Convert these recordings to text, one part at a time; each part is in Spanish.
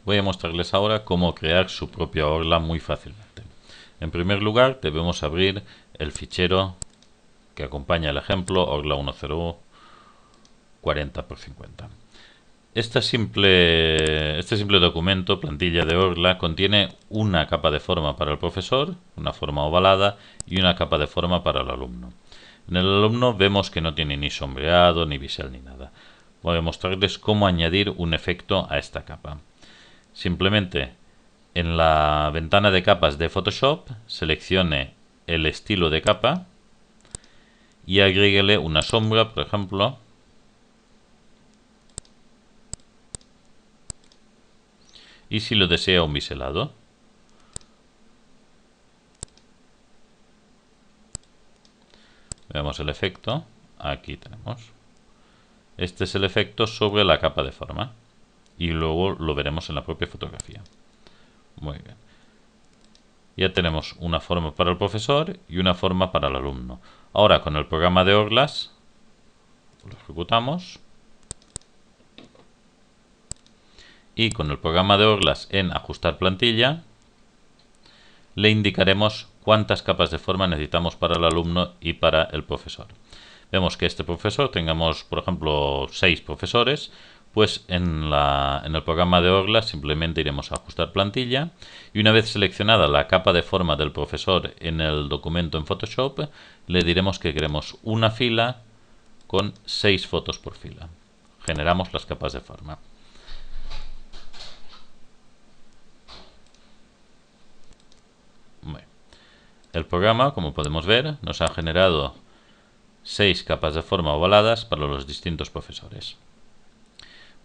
Voy a mostrarles ahora cómo crear su propia orla muy fácilmente. En primer lugar, debemos abrir el fichero que acompaña el ejemplo, orla 10 40×50. Este simple documento, plantilla de orla, contiene una capa de forma para el profesor, una forma ovalada, y una capa de forma para el alumno. En el alumno vemos que no tiene ni sombreado, ni bisel, ni nada. Voy a mostrarles cómo añadir un efecto a esta capa. Simplemente en la ventana de capas de Photoshop seleccione el estilo de capa y agréguele una sombra, por ejemplo, y si lo desea un biselado. Veamos el efecto. Aquí tenemos. Este es el efecto sobre la capa de forma. Y luego lo veremos en la propia fotografía. Muy bien. Ya tenemos una forma para el profesor y una forma para el alumno. Ahora con el programa de orlas lo ejecutamos. Y con el programa de orlas en ajustar plantilla le indicaremos cuántas capas de forma necesitamos para el alumno y para el profesor. Vemos que este profesor, tengamos por ejemplo 6 profesores, pues en el programa de orlas simplemente iremos a ajustar plantilla y una vez seleccionada la capa de forma del profesor en el documento en Photoshop, le diremos que queremos una fila con 6 fotos por fila. Generamos las capas de forma. El programa, como podemos ver, nos ha generado 6 capas de forma ovaladas para los distintos profesores.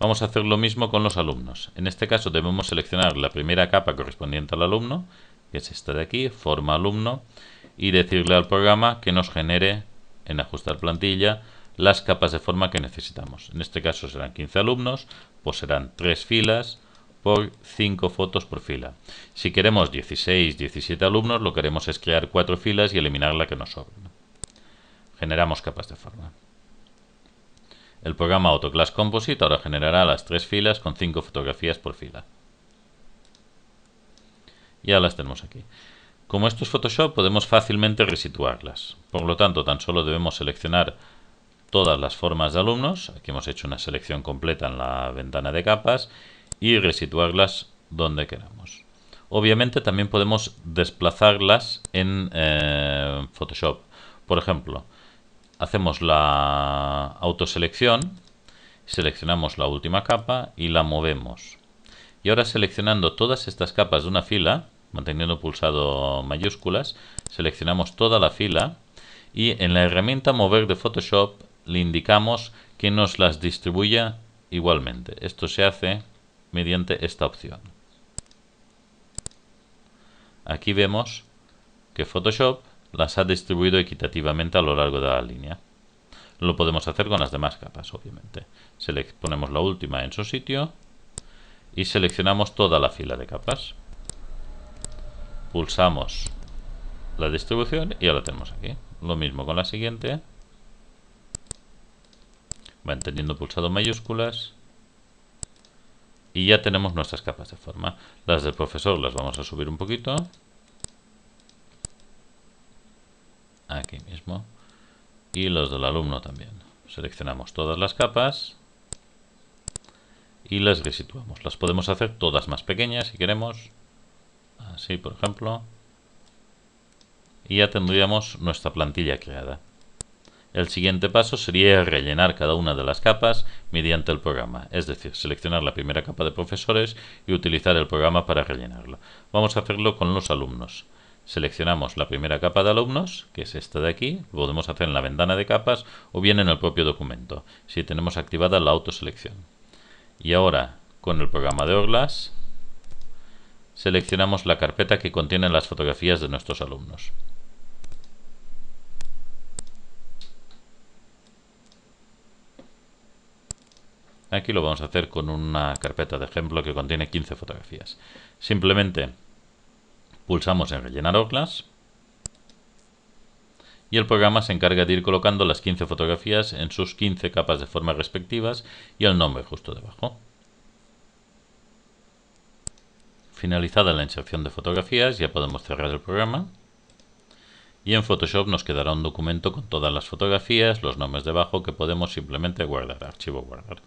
Vamos a hacer lo mismo con los alumnos. En este caso debemos seleccionar la primera capa correspondiente al alumno, que es esta de aquí, forma alumno, y decirle al programa que nos genere en ajustar plantilla las capas de forma que necesitamos. En este caso serán 15 alumnos, pues serán 3 filas por 5 fotos por fila. Si queremos 16, 17 alumnos, lo que haremos es crear 4 filas y eliminar la que nos sobra. Generamos capas de forma. El programa AutoClass Composite ahora generará las 3 filas con 5 fotografías por fila. Ya las tenemos aquí. Como esto es Photoshop, podemos fácilmente resituarlas. Por lo tanto, tan solo debemos seleccionar todas las formas de alumnos. Aquí hemos hecho una selección completa en la ventana de capas y resituarlas donde queramos. Obviamente también podemos desplazarlas en Photoshop. Por ejemplo, hacemos la autoselección, seleccionamos la última capa y la movemos. Y ahora seleccionando todas estas capas de una fila, manteniendo pulsado mayúsculas, seleccionamos toda la fila y en la herramienta mover de Photoshop le indicamos que nos las distribuya igualmente. Esto se hace mediante esta opción. Aquí vemos que Photoshop las ha distribuido equitativamente a lo largo de la línea. Lo podemos hacer con las demás capas, obviamente. Ponemos la última en su sitio y seleccionamos toda la fila de capas. Pulsamos la distribución y ya la tenemos aquí. Lo mismo con la siguiente. Manteniendo pulsado mayúsculas. Y ya tenemos nuestras capas de forma. Las del profesor las vamos a subir un poquito. Aquí mismo. Y los del alumno también. Seleccionamos todas las capas y las resituamos. Las podemos hacer todas más pequeñas si queremos. Así, por ejemplo. Y ya tendríamos nuestra plantilla creada. El siguiente paso sería rellenar cada una de las capas mediante el programa, es decir, seleccionar la primera capa de profesores y utilizar el programa para rellenarlo. Vamos a hacerlo con los alumnos. Seleccionamos la primera capa de alumnos, que es esta de aquí, lo podemos hacer en la ventana de capas o bien en el propio documento, si tenemos activada la autoselección. Y ahora, con el programa de orlas, seleccionamos la carpeta que contiene las fotografías de nuestros alumnos. Aquí lo vamos a hacer con una carpeta de ejemplo que contiene 15 fotografías. Simplemente pulsamos en rellenar orlas y el programa se encarga de ir colocando las 15 fotografías en sus 15 capas de forma respectivas y el nombre justo debajo. Finalizada la inserción de fotografías, ya podemos cerrar el programa. Y en Photoshop nos quedará un documento con todas las fotografías, los nombres debajo, que podemos simplemente guardar, archivo guardar.